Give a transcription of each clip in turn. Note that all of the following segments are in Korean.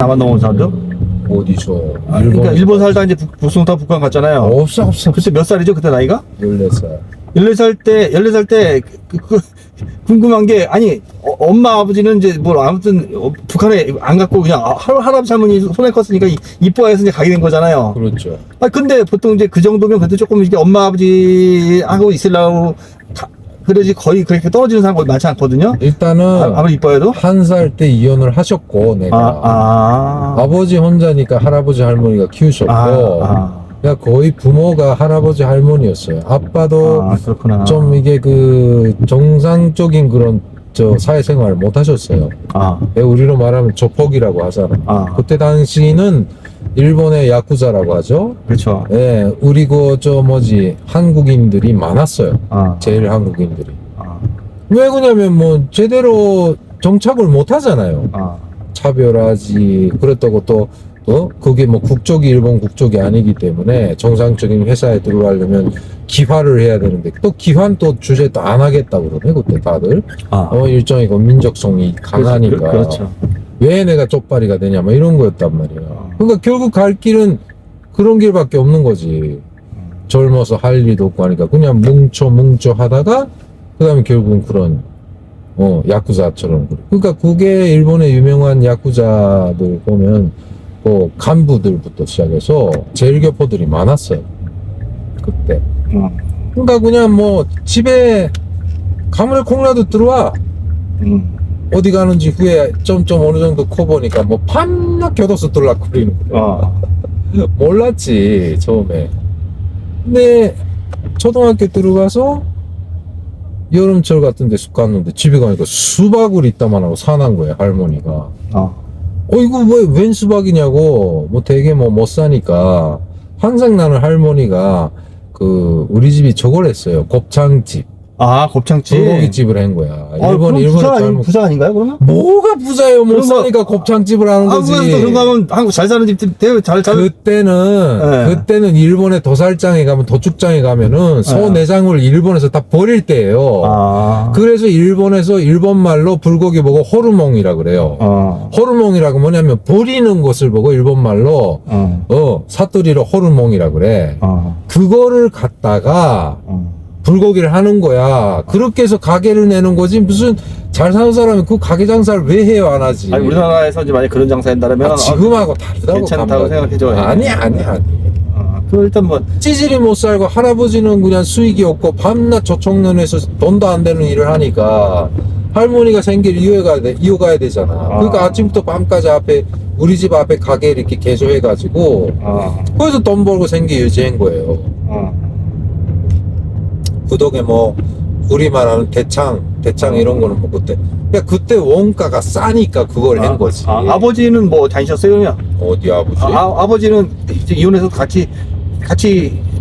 남한 넘어온 사람들? 어디서? 그러니까 일본 살다 이제 북송타 북한 갔잖아요. 없어. 그때 몇 살이죠? 그때 나이가? 14살. 14살 때 궁금한 게 아니 엄마 아버지는 이제 뭐 아무튼 북한에 안 갔고 그냥 할아버지 할머니 손에 컸으니까 이뻐해서 이제 가게 된 거잖아요. 그렇죠. 근데 보통 이제 그 정도면 그래도 조금 이렇게 엄마 아버지하고 있으려고 그러지 거의 그렇게 떨어지는 사람 거의 많지 않거든요. 일단은 아무리 이뻐해도. 한 살 때 이혼을 하셨고 내가 아버지 혼자니까 할아버지 할머니가 키우셨고 그냥 거의 부모가 할아버지 할머니였어요. 아빠도 그렇구나. 좀 이게 그 정상적인 그런 사회생활을 못 하셨어요. 우리로 말하면 조폭이라고 하잖아. 그때 당시는 일본의 야쿠자라고 하죠. 그렇죠. 예, 우리 한국인들이 많았어요. 제일 한국인들이. 왜 그러냐면 뭐 제대로 정착을 못 하잖아요. 차별하지. 그렇다고 또 그게 뭐 국적이 일본 국적이 아니기 때문에 정상적인 회사에 들어가려면 기화를 해야 되는데 또 기환 또 주제 또 안 하겠다고 그러네 그때 다들. 일종의 그 민족성이 강하니까. 그렇죠. 왜 내가 쪽발이가 되냐 뭐 이런 거였단 말이야. 그러니까 결국 갈 길은 그런 길밖에 없는 거지. 젊어서 할 일도 없고 하니까 그냥 뭉쳐 하다가 그 다음에 결국은 그런 야쿠자처럼. 그러니까 그게 일본의 유명한 야쿠자들 보면 그 간부들부터 시작해서 제일교포들이 많았어요 그때. 그러니까 그냥 뭐 집에 가물에 콩라도 들어와. 어디 가는지 후에 점점 어느 정도 커 보니까 뭐 밤낮 겨둬서 들락거리는 거야. 몰랐지 처음에. 근데 초등학교 들어가서 여름철 같은 데 쑥 갔는데 집에 가니까 수박을 이따만 하고 사난 거야 할머니가. 이거 웬 수박이냐고. 뭐 되게 못 사니까 항상 나는 할머니가 우리 집이 저걸 했어요. 곱창집. 곱창집. 불고기집을 한 거야. 일본에 부자 아닌가요, 그러면? 뭐가 부자예요? 못 사니까 곱창집을 하는 거지. 그런 거 하면 한국 잘 사는 집들 되게 잘. 그때는 일본의 도살장에 가면, 도축장에 가면은 소 내장을 일본에서 다 버릴 때예요. 그래서 일본에서 일본말로 불고기 보고 호르몬이라 그래요. 호르몬이라고 뭐냐면 버리는 것을 보고 일본말로 사투리로 호르몬이라 그래. 그거를 갖다가 불고기를 하는 거야. 그렇게 해서 가게를 내는 거지. 무슨 잘 사는 사람이 그 가게 장사를 왜 해요? 안 하지. 아니, 우리나라에서 이제 만약 그런 장사 한다면 지금하고 다르다고. 괜찮다고 생각해줘. 아니. 그 일단 뭐 찌질이 못 살고 할아버지는 그냥 수익이 없고 밤낮 저촉년에서 돈도 안 되는 일을 하니까 할머니가 생계를 이어가야 되잖아. 그러니까 아침부터 밤까지 우리 집 앞에 가게 이렇게 개조해가지고 거기서 돈 벌고 생계 유지한 거예요. 그 덕에 우리 말하는 대창 이런 거는 그때 원가가 싸니까 그걸 한 거지. 아버지는 뭐 다니셨어요, 그러면? 어디 아버지? 아버지는 이제 이혼해서 같이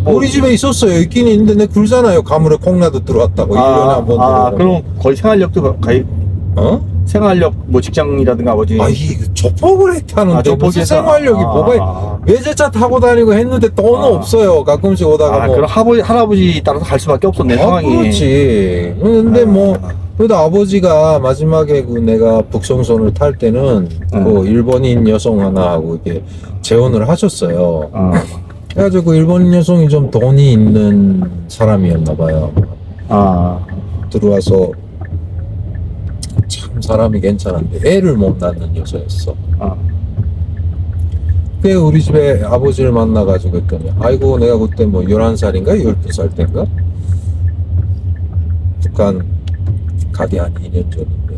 우리 집에 있었어요. 있긴 있는데 내 굴잖아요. 가물에 콩나도 들어왔다고 1년에 한 번 들어오고. 그럼 거의 생활력도 가입. 생활력 뭐 직장이라든가 아버지. 이 조폭을 했다는데 무슨 생활력이 뭐가 외제차 타고 다니고 했는데 돈은 없어요. 가끔씩 오다가 그럼 할아버지 따라서 갈 수밖에 없었네 상황이. 그렇지. 근데 그래도 아버지가 마지막에 내가 북송선을 탈 때는 일본인 여성 하나하고 이렇게 재혼을 하셨어요. 그래가지고 그 일본인 여성이 좀 돈이 있는 사람이었나 봐요. 들어와서 참 사람이 괜찮은데 애를 못 낳는 여자였어. 그래 우리 집에 아버지를 만나가지고 했더니 아이고 내가 그때 11살인가 12살 때인가 북한 가기 한 2년 전인데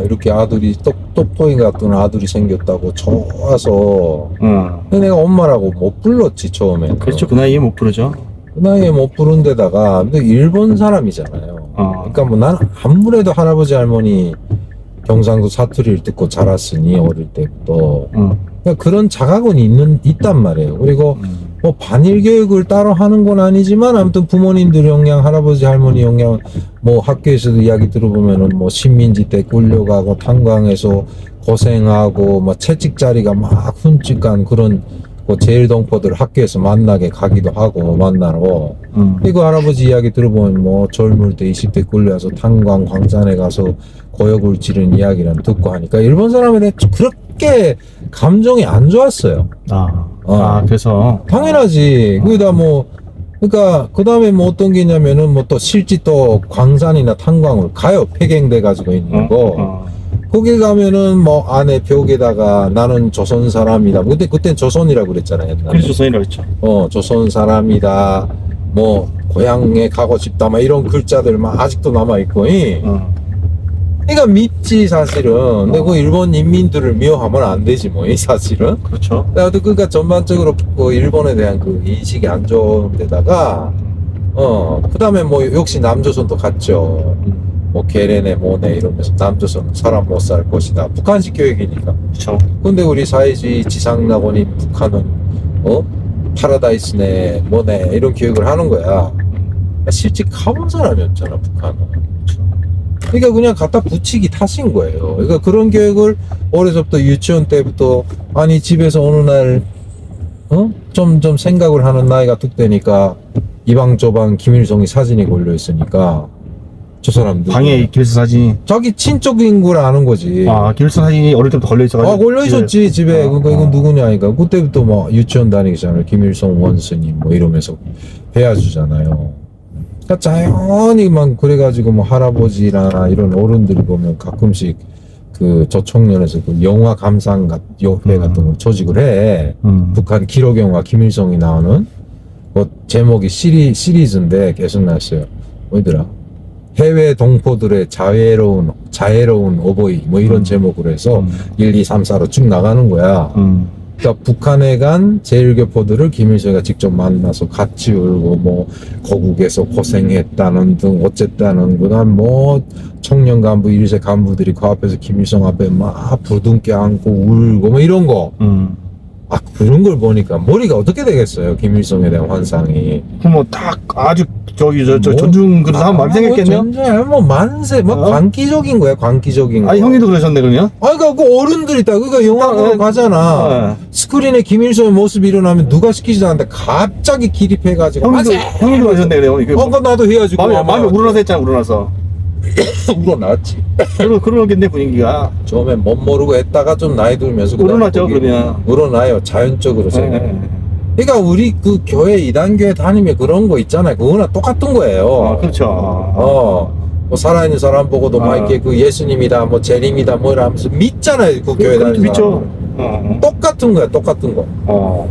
이렇게 아들이 똑똑이 같은 아들이 생겼다고 좋아서 근데 내가 엄마라고 못 불렀지 처음에는. 그렇죠. 그 나이에 못 부르죠. 그 나이에 못 부른 데다가 근데 일본 사람이잖아요. 그러니까 난 아무래도 할아버지 할머니 경상도 사투리를 듣고 자랐으니 어릴 때부터 그러니까 그런 자각은 있단 말이에요. 그리고 반일 교육을 따로 하는 건 아니지만 아무튼 부모님들 영향, 할아버지 할머니 영향, 학교에서도 이야기 들어보면은 식민지 때 끌려가고 탄광에서 고생하고 채찍 자리가 막 훔찍한 그런 그 제일동포들 학교에서 만나게 가기도 하고 만나러. 이거 할아버지 이야기 들어보면 뭐 젊을 때 20대 끌려와서 탄광 광산에 가서 고역을 지른 이야기를 듣고 하니까 일본 사람들은 그렇게 감정이 안 좋았어요. 그래서 당연하지. 거기다 뭐 그러니까 그 다음에 뭐 어떤 게 있냐면은 뭐 또 실제 또 광산이나 탄광을 가요. 폐경돼 가지고 있는 거. 거기 가면은 뭐 안에 벽에다가 나는 조선 사람이다. 그땐 조선이라고 그랬잖아요. 옛날에. 그래서 조선이라고 했죠. 조선 사람이다. 뭐 고향에 가고 싶다. 막 이런 글자들만 아직도 남아 있고. 그러니까 믿지 사실은. 근데 그 일본 인민들을 미워하면 안 되지 뭐 이 사실은. 그렇죠. 그러니까 전반적으로 그 일본에 대한 그 인식이 안 좋은 데다가 그다음에 뭐 역시 남조선도 갔죠. 뭐 게레네 뭐네 이러면서 남조선은 사람 못 살 것이다. 북한식 교육이니까. 그렇죠. 근데 우리 사회주의 지상낙원인 북한은 파라다이스네 뭐네 이런 교육을 하는 거야. 실제 가본 사람이 없잖아 북한은. 그러니까 그냥 갖다 붙이기 탓인 거예요. 그러니까 그런 교육을 어려서부터 유치원 때부터 아니 집에서 어느 날 좀 생각을 하는 나이가 뚝 되니까 이방저방 김일성이 사진이 걸려 있으니까 저 사람들 방에 김일성 사진이 자기 친척인 걸 아는 거지. 김일성 사진이 어릴 때부터 걸려 있어가지고 걸려 있었지 집에. 그러니까 이건 누구냐 하니까 그때부터 막 유치원 다니잖아요. 김일성 원스님 뭐 이러면서 배워주잖아요. 그러니까 자연히만 그래가지고 뭐 할아버지나 이런 어른들이 보면 가끔씩 그 저청년에서 그 영화 감상 협회 같은 걸 조직을 해. 북한 기록 영화 김일성이 나오는 뭐 제목이 시리즈인데 계속 나왔어요. 뭐더라? 해외 동포들의 자애로운 어버이 뭐 이런 제목으로 해서 1, 2, 3, 4로 쭉 나가는 거야. 그러니까 북한에 간 제일교포들을 김일성이가 직접 만나서 같이 울고 뭐 거국에서 고생했다는 등 어쨌다는 그다음 뭐 청년 간부 1세 간부들이 그 앞에서 김일성 앞에 막 부둥켜 안고 울고 뭐 이런 거. 그런 걸 보니까 머리가 어떻게 되겠어요 김일성에 대한 환상이. 그럼 딱 아주 존중 그런 사람 많이 생겼겠네요. 뭐 만세 광기적인 거야 광기적인 거. 형님도 그러셨네 그러면? 그러니까 그 어른들이 다 그러니까 영화 보러 가잖아. 스크린에 김일성의 모습이 일어나면 누가 시키지도 않는데 갑자기 기립해가지고 형님도 그러셨네 그래요. 그거 나도 해야지. 마음에 우러나서 했잖아 우러나서. 우러났지. 그러겠네 분위기가. 처음엔 못 모르고 했다가 좀 나이 들면서 우러났죠 그러면. 우러나요 자연적으로 생각. 그러니까 우리 그 교회 이단교회 다니면 그런 거 있잖아요. 그거나 똑같은 거예요. 그렇죠. 뭐 살아있는 사람 보고도 막 이렇게 그 예수님이다 뭐 재림이다 뭐 이러면서 믿잖아요. 그 교회 다니는 믿죠. 똑같은 거야 똑같은 거.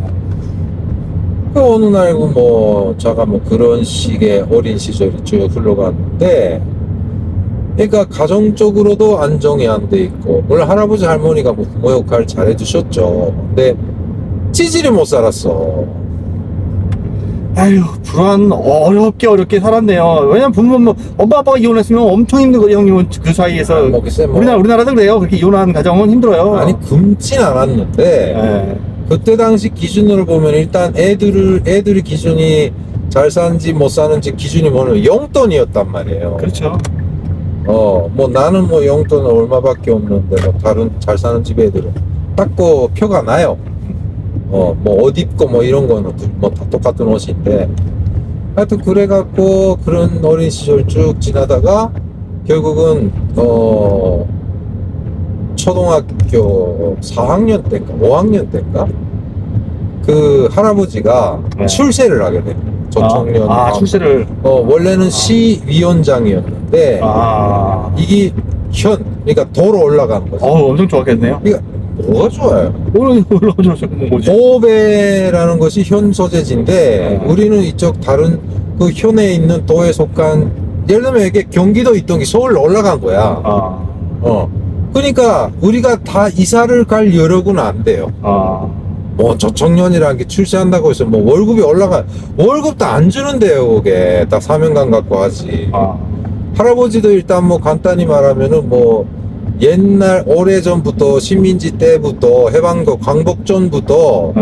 그 어느 날 뭐 제가 뭐 그런 식의 어린 시절이 쭉 흘러갔는데, 그러니까 가정적으로도 안정이 안 돼 있고, 물론 할아버지 할머니가 뭐 부모 역할 잘 해주셨죠. 근데 찌질이 못 살았어. 아유 불안 어렵게 살았네요. 왜냐면 부모 엄마 아빠가 이혼했으면 엄청 힘들거든요. 형님은 그 사이에서. 우리나라도 그래요. 그렇게 이혼한 가정은 힘들어요. 아니 굶진 않았는데 그때 당시 기준으로 보면 일단 애들이 기준이 잘 사는지 못 사는지 기준이 뭐냐면 용돈이었단 말이에요. 그렇죠. 뭐 나는 뭐 용돈 얼마밖에 없는데 뭐 다른 잘 사는 집 애들은 딱 그 표가 나요. 뭐 옷 입고 뭐 이런 거는 뭐 다 똑같은 옷인데, 하여튼 그래갖고 그런 어린 시절 쭉 지나다가 결국은 초등학교 4학년 때인가 5학년 때인가 그 할아버지가 출세를 하게 돼요. 저청년. 출세를. 원래는 시위원장이었는데 이게 그러니까 도로 올라가는 거죠. 엄청 좋았겠네요. 그러니까 뭐가 좋아요? 뭐지? 도배라는 것이 현 소재지인데 우리는 이쪽 다른 그 현에 있는 도에 속한, 예를 들면 이게 경기도 있던 게 서울로 올라간 거야. 그러니까 우리가 다 이사를 갈 여력은 안 돼요. 뭐 저청년이라는 게 출세한다고 해서 뭐 월급이 월급도 안 주는데요. 그게 다 사명감 갖고 하지. 할아버지도 일단 뭐 간단히 말하면은 뭐 옛날 오래전부터 식민지 때부터 해방도 광복전부터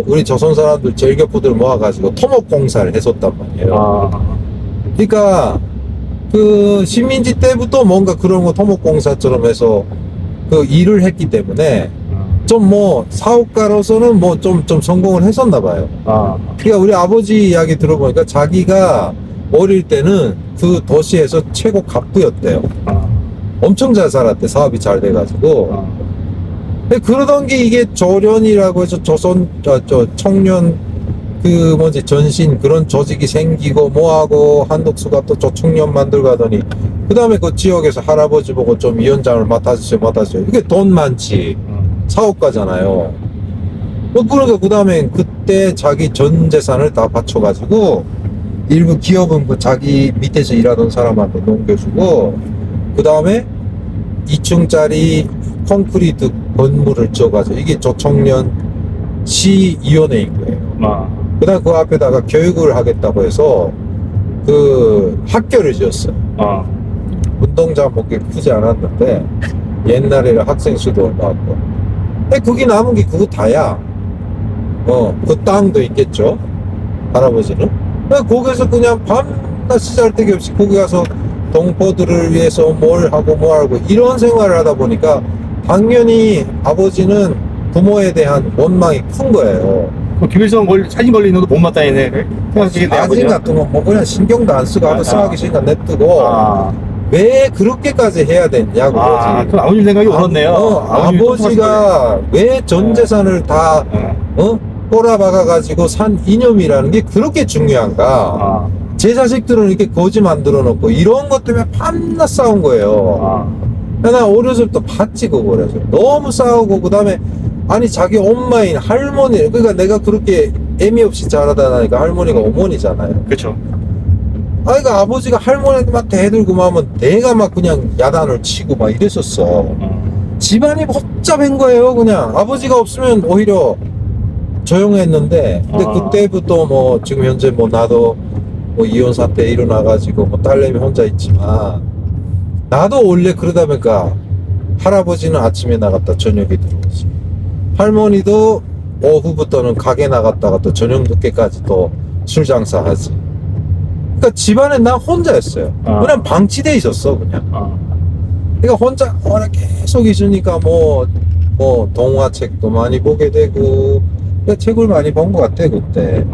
우리 조선 사람들 제일교포들 모아가지고 토목공사를 했었단 말이에요. 그러니까 그 식민지 때부터 뭔가 그런 거 토목공사처럼 해서 그 일을 했기 때문에 좀 뭐 사업가로서는 뭐 좀 성공을 했었나 봐요. 아, 그러니까 우리 아버지 이야기 들어보니까 자기가 어릴 때는 그 도시에서 최고 갑부였대요. 아, 엄청 잘 살았대. 사업이 잘 돼가지고. 아, 근데 그러던 게 이게 조련이라고 해서 조선 청년 그 뭐지 전신 그런 조직이 생기고 뭐하고 한독수가 또 조청년 만들고 하더니 그 다음에 그 지역에서 할아버지 보고 좀 위원장을 맡아주세요. 이게 돈 많지. 사업가잖아요. 그러니까 그 다음에 그때 자기 전 재산을 다 바쳐가지고 일부 기업은 그 자기 밑에서 일하던 사람한테 넘겨주고 그 다음에 2층짜리 콘크리트 건물을 지어가지고 이게 조청년 시위원회인 거예요. 아, 그 다음 그 앞에다가 교육을 하겠다고 해서 그 학교를 지었어요. 아, 운동장 뭐 그렇게 크지 않았는데 옛날에는 학생 수도 많고 근데 거기 남은 게 그거 다야. 그 땅도 있겠죠. 할아버지는. 거기서 그냥 밤낮 시잘데기 없이 거기 가서 동포들을 위해서 뭘 하고 이런 생활을 하다 보니까 당연히 아버지는 부모에 대한 원망이 큰 거예요. 그 김일성 사진 걸리는 것도 못마땅이네. 생각하시게 돼, 사진 아버지는. 같은 거 뭐 그냥 신경도 안 쓰고 하도 싸우기 싫으니까 냅두고 아, 왜 그렇게까지 해야 되냐고 아, 그러지. 그럼 아버님 생각이 옳았네요. 아버지가 왜 전 재산을 다 꼬라박아가지고 산 이념이라는 게 그렇게 중요한가. 아, 제 자식들은 이렇게 거지 만들어 놓고 이런 것 때문에 밤낮 싸운 거예요. 아, 나 어렸을 때 봤지 그거라서 너무 싸우고 그 다음에 아니 자기 엄마인 할머니 그러니까 내가 그렇게 애미 없이 자라다 나니까 할머니가 어머니잖아요. 그렇죠. 아이가 그러니까 아버지가 할머니한테 막 대들고 막 하면 내가 막 그냥 야단을 치고 막 이랬었어. 집안이 복잡한 거예요. 그냥 아버지가 없으면 오히려 조용했는데 근데 그때부터 뭐 지금 현재 뭐 나도 뭐 이혼 사태 일어나가지고 뭐 딸내미 혼자 있지만 나도 원래 그러다 보니까 할아버지는 아침에 나갔다 저녁에 들어오지. 할머니도 오후부터는 가게 나갔다가 또 저녁 늦게까지 또 술 장사하지. 그러니까 집안에 나 혼자였어요. 그냥 방치돼 있었어 그냥. 그러니까 혼자 계속 있으니까 뭐 동화책도 많이 보게 되고 그러니까 책을 많이 본 것 같아 그때.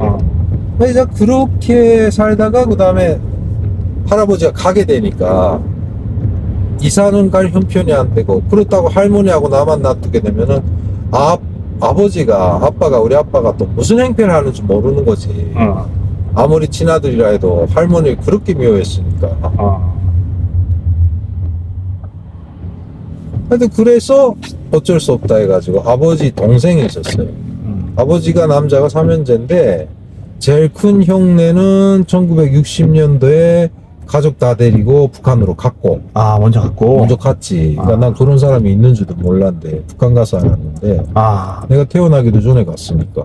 그래서 그렇게 살다가 그 다음에 할아버지가 가게 되니까 이사는 갈 형편이 안 되고 그렇다고 할머니하고 나만 놔두게 되면은 아빠가 우리 아빠가 또 무슨 행패를 하는지 모르는 거지. 아무리 친아들이라 해도 할머니를 그렇게 미워했으니까. 하여튼 그래서 어쩔 수 없다 해가지고 아버지 동생이 있었어요. 아버지가 남자가 3형제인데 제일 큰 형네는 1960년도에 가족 다 데리고 북한으로 갔고. 아, 먼저 갔지. 그러니까 난 그런 사람이 있는 줄도 몰랐는데 북한 가서 알았는데 내가 태어나기도 전에 갔으니까.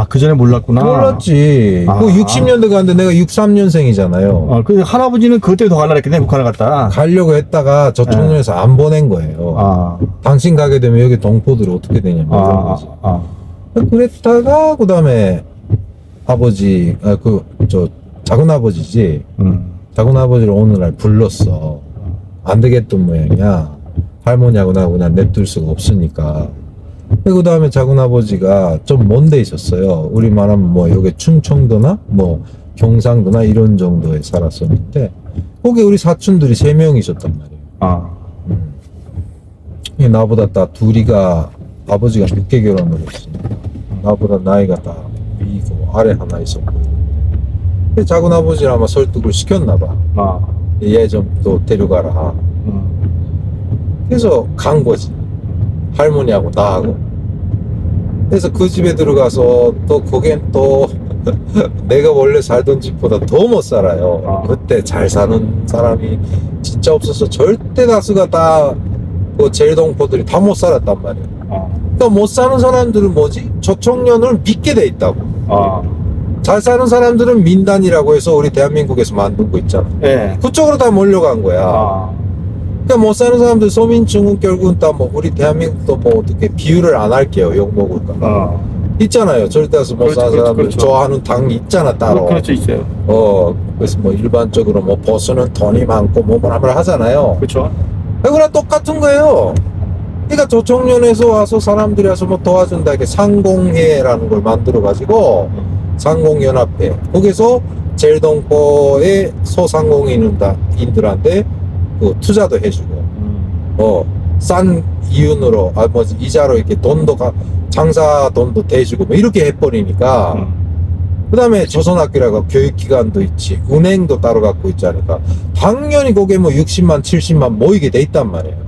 그 전에 몰랐구나. 몰랐지. 그 60년대 갔는데 내가 63년생이잖아요. 그 할아버지는 그때 더 갈라 했겠네, 북한을 갔다. 가려고 했다가 저 청년에서 안 보낸 거예요. 당신 가게 되면 여기 동포들이 어떻게 되냐면 이런 거지. 그랬다가 그 다음에 아버지, 작은 아버지지. 작은 아버지를 어느 날 불렀어. 안 되겠던 모양이야. 할머니하고 나하고 그냥 냅둘 수가 없으니까. 그 다음에 작은 아버지가 좀 먼 데 있었어요. 우리 말하면 뭐 여기 충청도나 뭐 경상도나 이런 정도에 살았었는데 거기 우리 사촌들이 3명 있었단 말이에요. 나보다 다 둘이가 아버지가 늦게 결혼을 했으니까 나보다 나이가 다 위고 아래 하나 있었고 작은 아버지를 아마 설득을 시켰나봐. 얘 좀 또 데려가라. 그래서 간 거지. 할머니하고 나하고. 그래서 그 집에 들어가서 또 거긴 또 내가 원래 살던 집보다 더 못 살아요. 그때 잘 사는 사람이 진짜 없어서 절대 다수가 다 그 제일동포들이 다 못 살았단 말이에요. 그러니까 못 사는 사람들은 뭐지? 저청년을 믿게 돼 있다고. 잘 사는 사람들은 민단이라고 해서 우리 대한민국에서 만든 거 있잖아. 그쪽으로 다 몰려간 거야. 그러니까 못 사는 사람들 소민층은 결국은 다 뭐 우리 대한민국도 뭐 어떻게 비유를 안 할게요. 욕 먹을까. 있잖아요. 절대서 못 사는 사람들 좋아하는 당 있잖아 따로. 그렇죠, 있어요. 그래서 뭐 일반적으로 뭐 보수는 돈이 많고 뭐라 하잖아요. 그렇죠. 그거랑 똑같은 거예요. 그러니까 조청년에서 와서 사람들이 와서 뭐 도와준다 이렇게 상공회라는 걸 만들어 가지고 상공연합회 거기서 제일동포의 소상공인들한테 그 투자도 해주고 싼 이윤으로 뭐 이자로 이렇게 장사 돈도 대주고 뭐 이렇게 해버리니까 그 다음에 조선학교라고 교육기관도 있지 은행도 따로 갖고 있지 않을까 당연히 거기에 뭐 60만 70만 모이게 돼 있단 말이에요.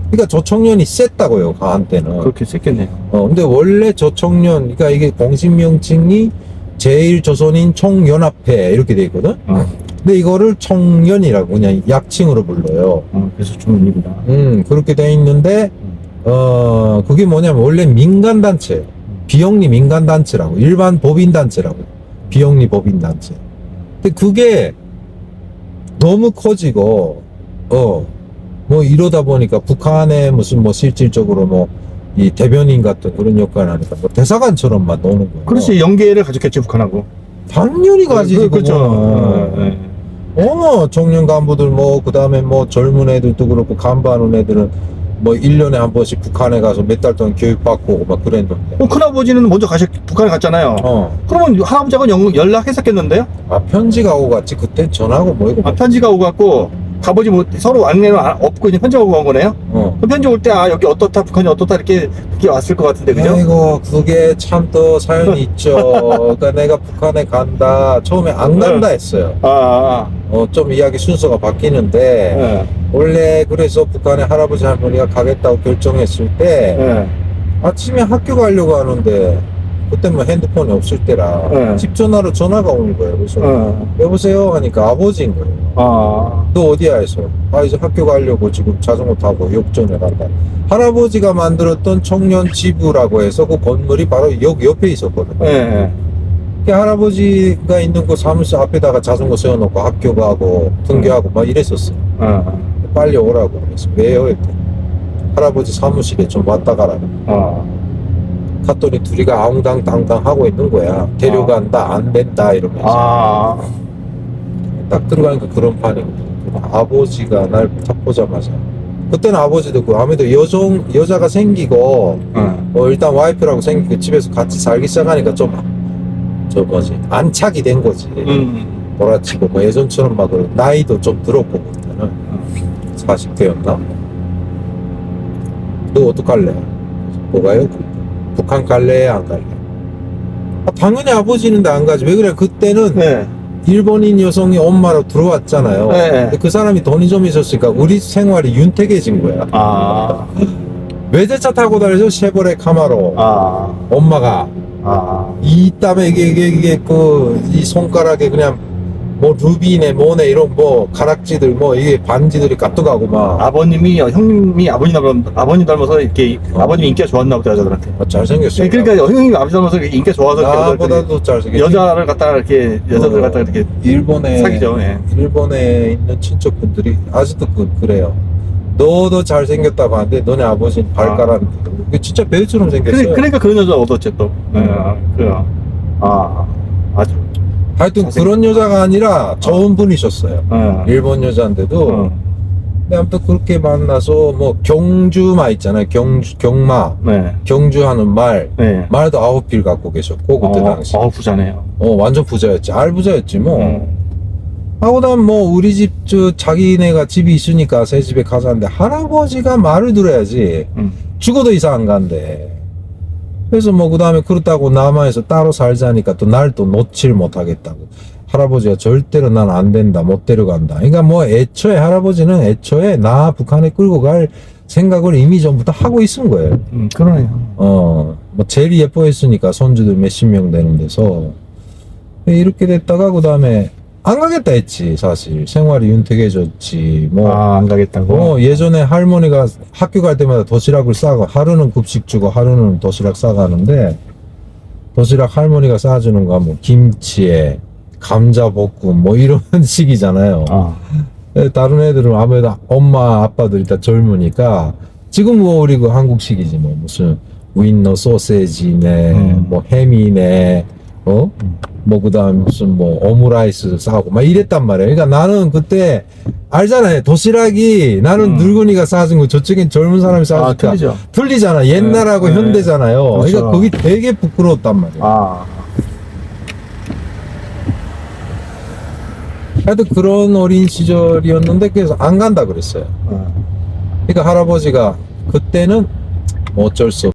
그러니까 조청년이 셌다고요, 그 한때는. 그렇게 셌겠네요. 근데 원래 조청년, 그러니까 이게 공식 명칭이 제일조선인 총연합회 이렇게 돼 있거든. 근데 이거를 청년이라고 그냥 약칭으로 불러요. 그래서 좋은 일이다. 그렇게 돼 있는데 그게 뭐냐면 원래 민간단체, 비영리 민간단체라고, 일반 법인단체라고, 비영리 법인단체. 근데 그게 너무 커지고 뭐 이러다 보니까 북한에 무슨 뭐 실질적으로 뭐 이 대변인 같은 그런 역할을 하니까 뭐 대사관처럼만 노는 거예요. 그렇지, 연계를 가졌겠지, 북한하고. 당연히 가지지. 그렇죠. 청년 간부들 뭐 그다음에 뭐 젊은 애들도 그렇고 간부하는 애들은 뭐 1년에 한 번씩 북한에 가서 몇 달 동안 교육받고 오고 막 그랬는데. 큰아버지는 먼저 북한에 갔잖아요. 그러면 할아버지하고 연락했었겠는데요? 편지가 오고 갔지. 그때 전화하고 뭐 이거. 편지가 오고 갔고, 아버지 뭐 서로 안내는 없고 그냥 편지가 오고 간 거네요? 그 편지 올 때, 여기 어떻다, 북한이 어떻다, 이렇게 왔을 것 같은데, 그죠? 아이고, 그게 참 또 사연이 있죠. 그러니까 내가 북한에 간다. 처음에 안 간다 했어요. 좀 이야기 순서가 바뀌는데, 원래 그래서 북한에 할아버지 할머니가 가겠다고 결정했을 때, 아침에 학교 가려고 하는데, 그때 뭐 핸드폰이 없을 때라, 집 전화로 전화가 오는 거예요. 그래서, 여보세요? 하니까 아버지인 거예요. 너 어디야? 해서, 이제 학교 가려고 지금 자전거 타고 역전에 간다. 할아버지가 만들었던 청년 지부라고 해서 그 건물이 바로 역 옆에 있었거든요. 할아버지가 있는 그 사무실 앞에다가 자전거 세워놓고 학교 가고 등교하고 막 이랬었어요. 빨리 오라고. 그래서 왜요? 했더니 할아버지 사무실에 좀 왔다 가라고. 갔더니 둘이가 아웅당당당 하고 있는 거야. 데려간다, 안 된다, 이러면서. 딱 들어가니까 그런 판이거든. 아버지가 날 딱 보자마자. 그때는 아버지도 그 아무래도 여자가 생기고, 일단 와이프라고 생기고 집에서 같이 살기 시작하니까 안착이 된 거지. 몰아치고, 뭐 예전처럼 막 나이도 좀 들었고, 그때는. 40대였나? 너 어떡할래? 뭐가요? 북한 갈래? 안 갈래? 당연히 아버지는데 안 가지. 왜 그래? 그때는 일본인 여성이 엄마로 들어왔잖아요. 근데 그 사람이 돈이 좀 있었으니까 우리 생활이 윤택해진 거야. 외제차 타고 다니죠. 쉐보레 카마로. 엄마가 이 땀에 이게 이 손가락에 그냥 뭐 루비네 뭐네 이런 뭐 가락지들 뭐 이게 반지들이 까뜩하고 막. 형님이 아버님 닮아서 이렇게 아버님이 인기가 좋았나 보다, 여자들한테. 잘생겼어요. 그러니까 형님이 아버지 닮아서 인기가 좋아서 나보다도 잘생겼어. 여자들 갖다가 이렇게 일본에 사귀죠. 일본에 있는 친척분들이 아직도 그래요. 너도 잘생겼다고 하는데 너네 아버지는 발가락이 진짜 배우처럼 생겼어요. 그러니까 그런 여자 얻었지 또. 그래요. 아주. 하여튼 그런 여자가 아니라 좋은 분이셨어요. 일본 여자인데도. 근데 아무튼 그렇게 만나서 뭐 경주마 있잖아요. 경마. 경주하는 말도 9필 갖고 계셨고 그때 당시. 부자네요. 완전 부자였지. 알부자였지 뭐. 하고 다음 뭐 우리 집 자기네가 집이 있으니까 새 집에 가서 하는데 할아버지가 말을 들어야지. 죽어도 이사 안 간대. 그래서 뭐 그 다음에 그렇다고 남한에서 따로 살자니까 또 날 또 놓질 못하겠다고. 할아버지가 절대로 난 안 된다, 못 데려간다. 그러니까 뭐 할아버지는 나 북한에 끌고 갈 생각을 이미 전부터 하고 있은 거예요. 그러네요. 뭐 제일 예뻐했으니까 손주들 몇십 명 되는 데서. 이렇게 됐다가 그 다음에 안 가겠다 했지. 사실 생활이 윤택해졌지. 안 가겠다고. 예전에 할머니가 학교 갈 때마다 도시락을 싸고 하루는 급식 주고 하루는 도시락 싸가는데 도시락 할머니가 싸주는 거 뭐 김치에 감자볶음 뭐 이런 식이잖아요. 다른 애들은 아무래도 엄마 아빠들이 다 젊으니까 지금 뭐 우리 그 한국식이지 뭐 무슨 윈너 소세지네 뭐 햄이네 뭐 그다음 무슨 뭐 오므라이스 사고 막 이랬단 말이야. 그러니까 나는 그때 알잖아요. 도시락이 나는 늙은이가 싸준 거 저쪽엔 젊은 사람이 싸주니까 틀리죠. 틀리잖아. 옛날하고 네, 네. 현대잖아요. 그렇죠. 그러니까 그게 되게 부끄러웠단 말이야. 아, 하여튼 그런 어린 시절이었는데 그래서 안 간다 그랬어요. 그러니까 할아버지가 그때는 뭐 어쩔 수 없